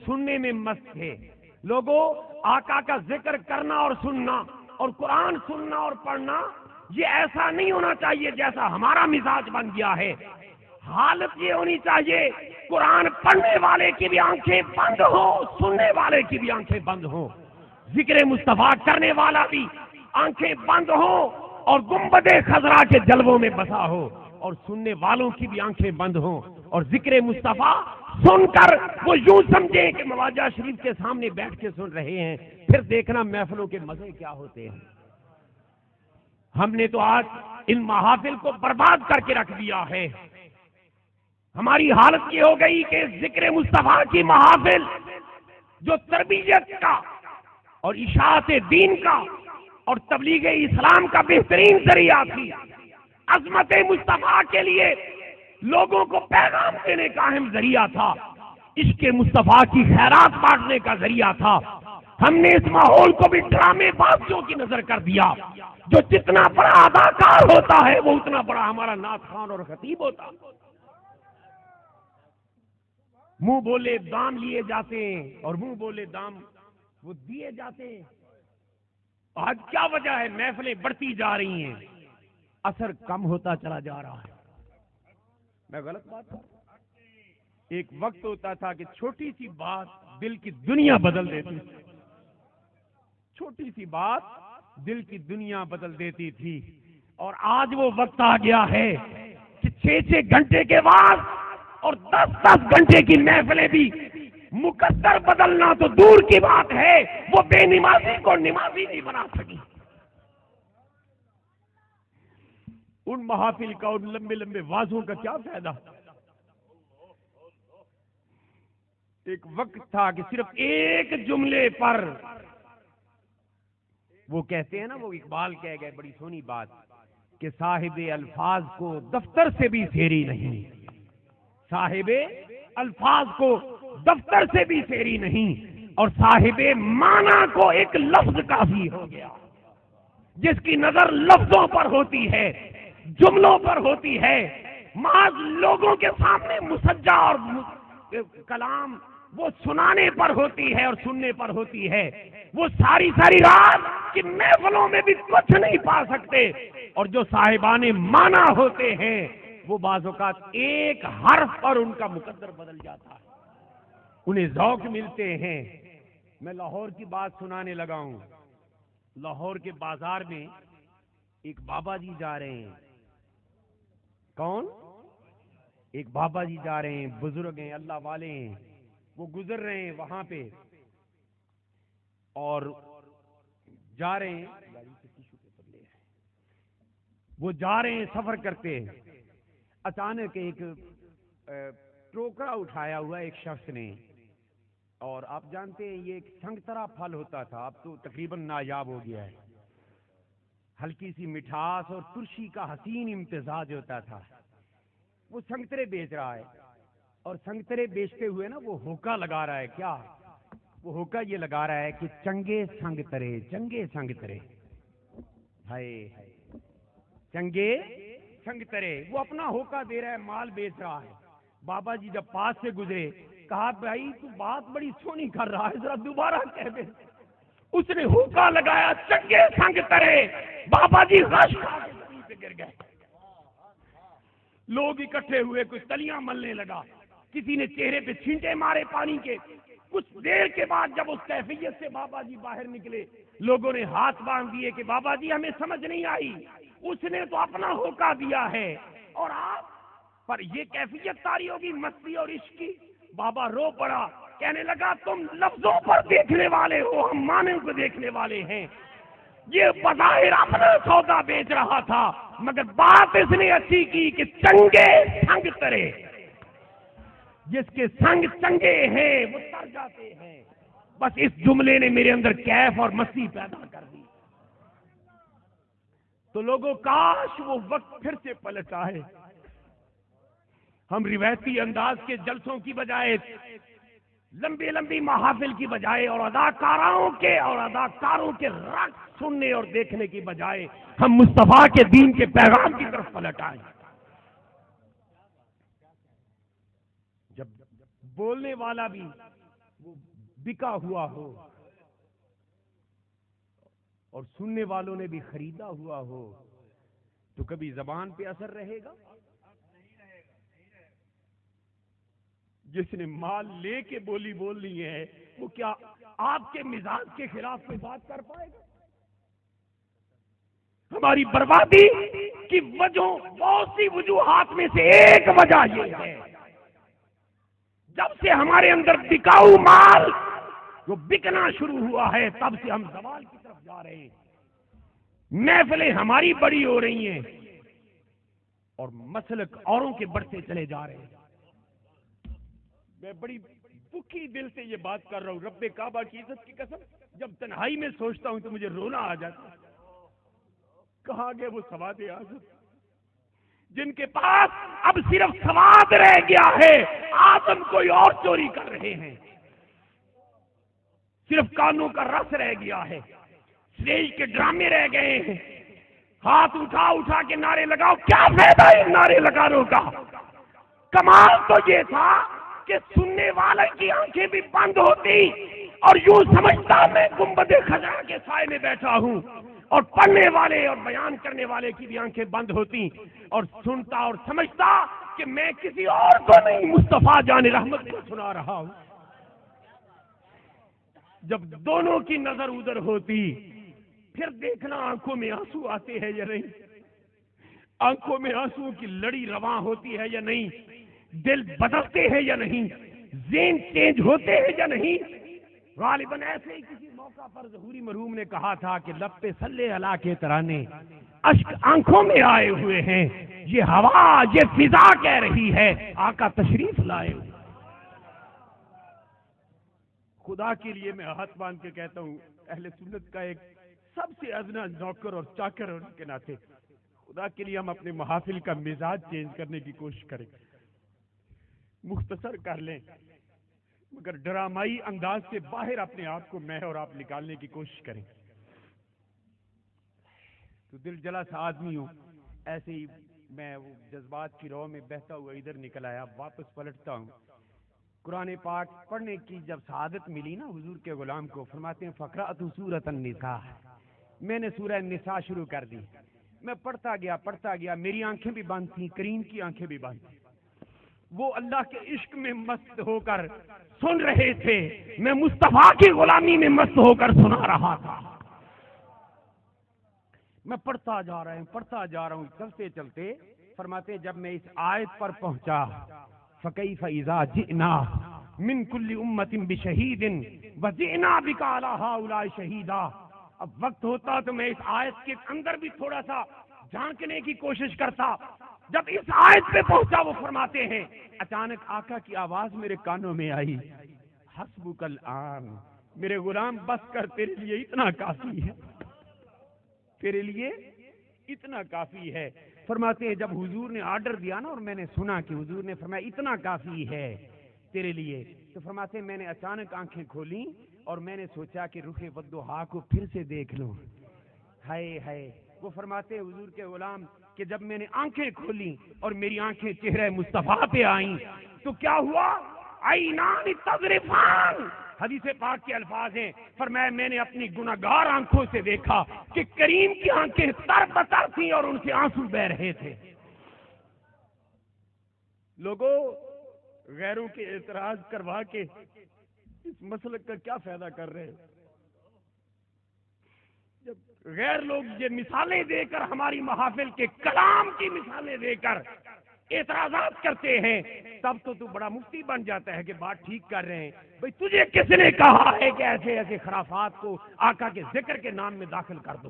سننے میں مست تھے. لوگوں، آقا کا ذکر کرنا اور سننا اور قرآن سننا اور پڑھنا یہ ایسا نہیں ہونا چاہیے جیسا ہمارا مزاج بن گیا ہے. حالت یہ ہونی چاہیے قرآن پڑھنے والے کی بھی آنکھیں بند ہو، سننے والے کی بھی آنکھیں بند ہو، ذکر مصطفیٰ کرنے والا بھی آنکھیں بند ہو اور گنبد خضرا کے جلووں میں بسا ہو، اور سننے والوں کی بھی آنکھیں بند ہوں اور ذکر مصطفیٰ سن کر وہ یوں سمجھیں کہ مواجہ شریف کے سامنے بیٹھ کے سن رہے ہیں. پھر دیکھنا محفلوں کے مزے کیا ہوتے ہیں. ہم نے تو آج ان محافل کو برباد کر کے رکھ دیا ہے. ہماری حالت یہ ہو گئی کہ ذکر مصطفیٰ کی محافل جو تربیت کا اور اشاعت دین کا اور تبلیغ اسلام کا بہترین ذریعہ تھی، عظمت مصطفیٰ کے لیے لوگوں کو پیغام دینے کا اہم ذریعہ تھا، عشق مصطفیٰ کی خیرات بانٹنے کا ذریعہ تھا، ہم نے اس ماحول کو بھی ڈرامے بازوں کی نظر کر دیا. جو جتنا بڑا اداکار ہوتا ہے وہ اتنا بڑا ہمارا نعت خوان اور خطیب ہوتا. منہ بولے دام لیے جاتے ہیں اور منہ بولے دام وہ دیے جاتے ہیں. آج کیا وجہ ہے؟ محفلیں بڑھتی جا رہی ہیں، اثر کم ہوتا چلا جا رہا ہے. میں غلط بات ہوں؟ ایک وقت ہوتا تھا کہ چھوٹی سی بات دل کی دنیا بدل دیتی تھی، چھوٹی سی بات دل کی دنیا بدل دیتی تھی. اور آج وہ وقت آ گیا ہے کہ 6 گھنٹے کے بعد اور 10 گھنٹے کی محفلیں بھی مقدر بدلنا تو دور کی بات ہے، وہ بے نمازی کو نمازی نہیں بنا سکی. ان محافل کا، ان لمبے لمبے وعظوں کا کیا فائدہ؟ ایک وقت تھا کہ صرف ایک جملے پر وہ کہتے ہیں نا، وہ اقبال کہہ گئے بڑی سونی بات کہ صاحب الفاظ کو دفتر سے بھی سیری نہیں، صاحب الفاظ کو دفتر سے بھی سیری نہیں، اور صاحب معنی کو ایک لفظ کافی ہو گیا. جس کی نظر لفظوں پر ہوتی ہے، جملوں پر ہوتی ہے، محض لوگوں کے سامنے مسجع اور کلام وہ سنانے پر ہوتی ہے اور سننے پر ہوتی ہے. وہ ساری ساری رات کی محفلوں میں بھی کچھ نہیں پا سکتے. اور جو صاحبان معنی ہوتے ہیں وہ بعض اوقات ایک حرف پر ان کا مقدر بدل جاتا ہے، انہیں ذوق ملتے ہیں. میں لاہور کی بات سنانے لگا ہوں. لاہور کے بازار میں ایک بابا جی جا رہے ہیں. کون؟ ایک بابا جی جا رہے ہیں، بزرگ ہیں، اللہ والے ہیں. وہ گزر رہے ہیں وہاں پہ اور جا رہے ہیں، وہ جا رہے ہیں، سفر کرتے ہیں. اچانک ایک ٹوکرا اٹھایا ہوا ایک شخص نے، اور آپ جانتے ہیں یہ ایک سنگترا پھل ہوتا تھا، اب تو تقریباً نایاب ہو گیا ہے. ہلکی سی مٹھاس اور ترشی کا حسین امتزاج ہوتا تھا. وہ سنگترے بیچ رہا ہے، اور سنگترے بیچتے ہوئے نا وہ ہوکا لگا رہا ہے. کیا وہ ہوکا یہ لگا رہا ہے کہ چنگے سنگترے، چنگے سنگترے، ہائے چنگے سنگترے. وہ اپنا ہوکا دے رہا ہے، مال بیچ رہا ہے. بابا جی جب پاس سے گزرے کہا بھائی تو بات بڑی سونی کر رہا ہے، ذرا دوبارہ کہہ دے. اس نے ہوکا لگایا، چنگے سنگترے. بابا جی غش کھا کے زمین پہ گر گئے. لوگ اکٹھے ہوئے، کچھ تلیاں ملنے لگا، کسی نے چہرے پہ چھینٹے مارے پانی کے. کچھ دیر کے بعد جب اس کیفیت سے بابا جی باہر نکلے، لوگوں نے ہاتھ باندھ دیے کہ بابا جی ہمیں سمجھ نہیں آئی، اس نے تو اپنا ہوکا دیا ہے اور آپ پر یہ کیفیت تاری ہوگی مستی اور عشق کی. بابا رو پڑا، کہنے لگا تم لفظوں پر دیکھنے والے ہو، ہم معنی کو دیکھنے والے ہیں. یہ بظاہر اپنا سودا بیچ رہا تھا، مگر بات اس نے اچھی کی کہ چنگے سنگ ترے. جس کے سنگ چنگے ہیں وہ تر جاتے ہیں. بس اس جملے نے میرے اندر کیف اور مستی پیدا کر دی. تو لوگوں کاش وہ وقت پھر سے پلٹ آئے. ہم روایتی انداز کے جلسوں کی بجائے، لمبی لمبی محافل کی بجائے، اور اداکاروں کے رقص سننے اور دیکھنے کی بجائے ہم مصطفیٰ کے دین کے پیغام کی طرف پلٹ آئیں. جب بولنے والا بھی وہ بکا ہوا ہو اور سننے والوں نے بھی خریدا ہوا ہو تو کبھی زبان پہ اثر رہے گا؟ جس نے مال لے کے بولی بولنی ہے وہ کیا آپ کے مزاج کے خلاف کوئی بات کر پائے گا؟ ہماری بربادی کی وجہ بہت سی وجوہات میں سے ایک وجہ یہ ہے، جب سے ہمارے اندر بکاؤ مال جو بکنا شروع ہوا ہے تب سے ہم زوال کی طرف جا رہے ہیں، محفلیں ہماری بڑی ہو رہی ہیں اور مسلک اوروں کے بڑھتے چلے جا رہے ہیں۔ میں بڑی دکھی دل سے یہ بات کر رہا ہوں، رب کعبہ کی عزت کی قسم، جب تنہائی میں سوچتا ہوں تو مجھے رونا آ جاتا ہے۔ کہاں گئے وہ سواد اعظم جن کے پاس اب صرف سواد رہ گیا ہے، آدم کوئی اور چوری کر رہے ہیں، صرف کانوں کا رس رہ گیا ہے، اسٹیج کے ڈرامے رہ گئے ہیں، ہاتھ اٹھا اٹھا کے نعرے لگاؤ، کیا فائدہ ہے نعرے لگانے کا؟ کمال تو یہ تھا کہ سننے والے کی آنکھیں بھی بند ہوتی اور یوں سمجھتا میں گنبد خزرہ کے سائے میں بیٹھا ہوں، اور پڑھنے والے اور بیان کرنے والے کی بھی آنکھیں بند ہوتی اور سنتا اور سمجھتا کہ میں کسی اور کو نہیں مصطفیٰ جان رحمت کو سنا رہا ہوں۔ جب دونوں کی نظر ادھر ہوتی پھر دیکھنا آنکھوں میں آنسو آتے ہیں یا نہیں، آنکھوں میں آنسو کی لڑی رواں ہوتی ہے یا نہیں، دل بدلتے ہیں یا نہیں، ذہن چینج ہوتے ہیں یا نہیں۔ غالباً ایسے ہی کسی موقع پر ظہوری مرحوم نے کہا تھا کہ لب پہ صلی اللہ کے ترانے اشک آنکھوں میں آئے ہوئے ہیں، یہ ہوا یہ فضا کہہ رہی ہے آقا تشریف لائے ہوئے۔ خدا کے لیے میں ہاتھ باندھ کے کہتا ہوں، اہل سنت کا ایک سب سے ادنا نوکر اور چاکر ہونے کے ناطے خدا کے لیے ہم اپنے محافل کا مزاج چینج کرنے کی کوشش کریں، مختصر کر لیں، مگر ڈرامائی انداز سے باہر اپنے آپ کو میں اور آپ نکالنے کی کوشش کریں۔ تو دل جلا سا آدمی ہوں، ایسے ہی میں وہ جذبات کی رو میں بہتا ہوا ادھر نکل آیا، واپس پلٹتا ہوں۔ قرآن پاک پڑھنے کی جب سعادت ملی نا حضور کے غلام کو، فرماتے ہیں فقرأت سورۃ النساء، میں نے سورہ النساء شروع کر دی، میں پڑھتا گیا، میری آنکھیں بھی بند تھیں، کریم کی آنکھیں بھی بند تھیں، وہ اللہ کے عشق میں مست ہو کر سن رہے تھے، میں مصطفیٰ کی غلامی میں مست ہو کر سنا رہا تھا۔ میں پڑھتا جا رہا ہوں، چلتے چلتے فرماتے ہیں جب میں اس آیت پر پہنچا فَكَيْفَ إِذَا جِئْنَا مِنْ كُلِّ أُمَّةٍ بِشَهِيدٍ وَجِئْنَا بِكَ عَلَى هَؤُلَاءِ شَهِيدًا۔ اب وقت ہوتا تو میں اس آیت کے اندر بھی تھوڑا سا جھانکنے کی کوشش کرتا۔ جب اس آیت پہ پہنچا وہ فرماتے ہیں اچانک آقا کی آواز میرے کانوں میں آئی، حسبک الآن، میرے غلام بس کر، تیرے لیے اتنا کافی ہے، تیرے لیے اتنا کافی ہے۔ فرماتے ہیں جب حضور نے آرڈر دیا نا اور میں نے سنا کہ حضور نے فرمایا اتنا کافی ہے تیرے لیے، تو فرماتے ہیں میں نے اچانک آنکھیں کھولیں اور میں نے سوچا کہ رخ والضحیٰ کو پھر سے دیکھ لوں، ہائے ہائے۔ وہ فرماتے ہیں حضور کے غلام کہ جب میں نے آنکھیں کھولیں اور میری آنکھیں چہرے مصطفیٰ پہ آئیں تو کیا ہوا؟ عینان تذرفان، حدیث پاک کے الفاظ ہیں، فرمایا میں نے اپنی گناہگار آنکھوں سے دیکھا کہ کریم کی آنکھیں تر بتر تھیں اور ان سے آنسو بہ رہے تھے۔ لوگوں غیروں کے اعتراض کروا کے اس مسلک کا کیا فائدہ کر رہے ہیں؟ جب غیر لوگ یہ مثالیں دے کر ہماری محافل کے کلام کی مثالیں دے کر اعتراضات کرتے ہیں تب تو بڑا مفتی بن جاتا ہے کہ بات ٹھیک کر رہے ہیں۔ بھئی تجھے کس نے کہا ہے کہ ایسے ایسے خرافات کو آقا کے ذکر کے نام میں داخل کر دو؟